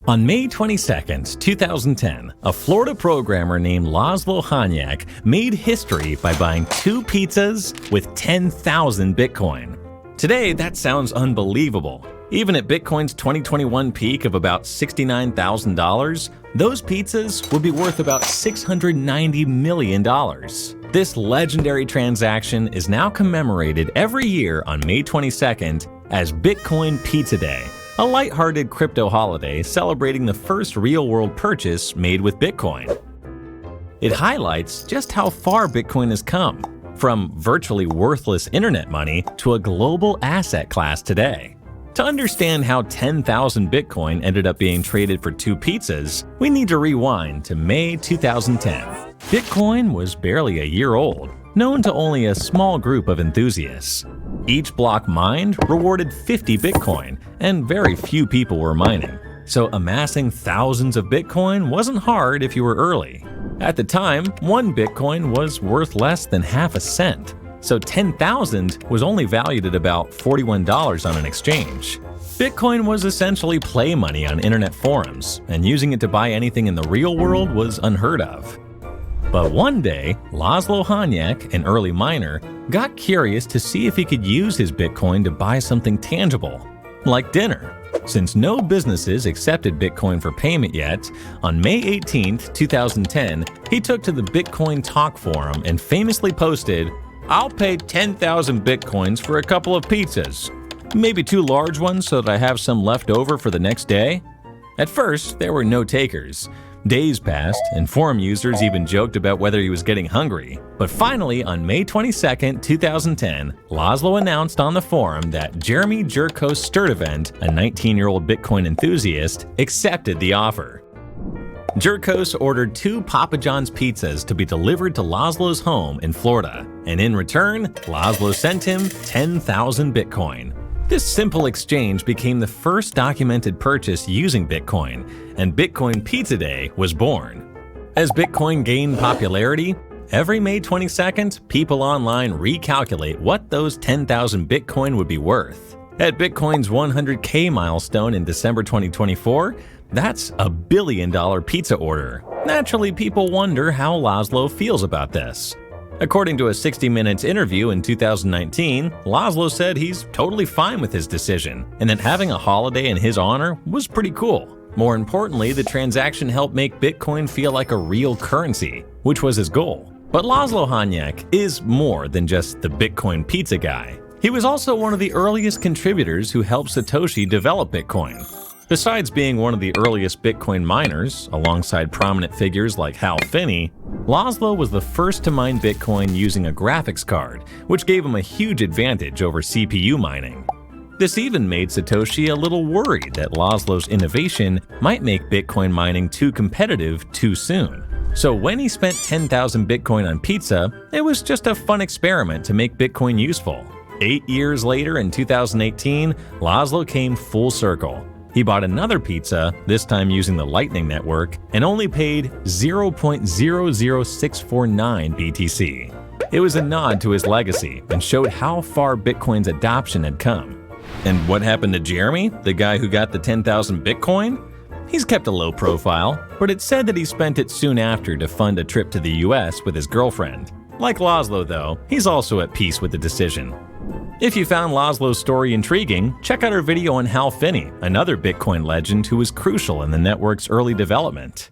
On May 22, 2010, a Florida programmer named Hanyecz made history by buying 2 pizzas with 10,000 Bitcoin. Today, that sounds unbelievable. Even at Bitcoin's 2021 peak of about $69,000, those pizzas would be worth about $690 million. This legendary transaction is now commemorated every year on May 22nd as Bitcoin Pizza Day, a lighthearted crypto holiday celebrating the first real-world purchase made with Bitcoin. It highlights just how far Bitcoin has come, from virtually worthless internet money to a global asset class today. To understand how 10,000 Bitcoin ended up being traded for 2 pizzas, we need to rewind to May 2010. Bitcoin was barely a year old, known to only a small group of enthusiasts. Each block mined rewarded 50 Bitcoin, and very few people were mining. So amassing thousands of Bitcoin wasn't hard if you were early. At the time, 1 Bitcoin was worth less than half a cent, so 10,000 was only valued at about $41 on an exchange. Bitcoin was essentially play money on internet forums, and using it to buy anything in the real world was unheard of. But one day, Hanyecz, an early miner, got curious to see if he could use his Bitcoin to buy something tangible, like dinner. Since no businesses accepted Bitcoin for payment yet, on May 18, 2010, he took to the Bitcoin Talk forum and famously posted, "I'll pay 10,000 Bitcoins for a couple of pizzas. Maybe 2 large ones so that I have some left over for the next day?" At first, there were no takers. Days passed, and forum users even joked about whether he was getting hungry. But finally, on May 22, 2010, Laszlo announced on the forum that Jeremy Jerko Sturdivant, a 19-year-old Bitcoin enthusiast, accepted the offer. Jerkos ordered 2 Papa John's pizzas to be delivered to Laszlo's home in Florida, and in return, Laszlo sent him 10,000 Bitcoin. This simple exchange became the first documented purchase using Bitcoin, and Bitcoin Pizza Day was born. As Bitcoin gained popularity, every May 22nd, people online recalculate what those 10,000 Bitcoin would be worth. At Bitcoin's 100K milestone in December 2024, that's a $1 billion pizza order. Naturally, people wonder how Laszlo feels about this. According to a 60 Minutes interview in 2019, Laszlo said he's totally fine with his decision, and that having a holiday in his honor was pretty cool. More importantly, the transaction helped make Bitcoin feel like a real currency, which was his goal. But Hanyecz is more than just the Bitcoin pizza guy. He was also one of the earliest contributors who helped Satoshi develop Bitcoin. Besides being one of the earliest Bitcoin miners, alongside prominent figures like Hal Finney, Laszlo was the first to mine Bitcoin using a graphics card, which gave him a huge advantage over CPU mining. This even made Satoshi a little worried that Laszlo's innovation might make Bitcoin mining too competitive too soon. So when he spent 10,000 Bitcoin on pizza, it was just a fun experiment to make Bitcoin useful. 8 years later, in 2018, Laszlo came full circle. He bought another pizza, this time using the Lightning Network, and only paid 0.00649 BTC. It was a nod to his legacy and showed how far Bitcoin's adoption had come. And what happened to Jeremy, the guy who got the 10,000 Bitcoin? He's kept a low profile, but it's said that he spent it soon after to fund a trip to the US with his girlfriend. Like Laszlo, though, he's also at peace with the decision. If you found Laszlo's story intriguing, check out our video on Hal Finney, another Bitcoin legend who was crucial in the network's early development.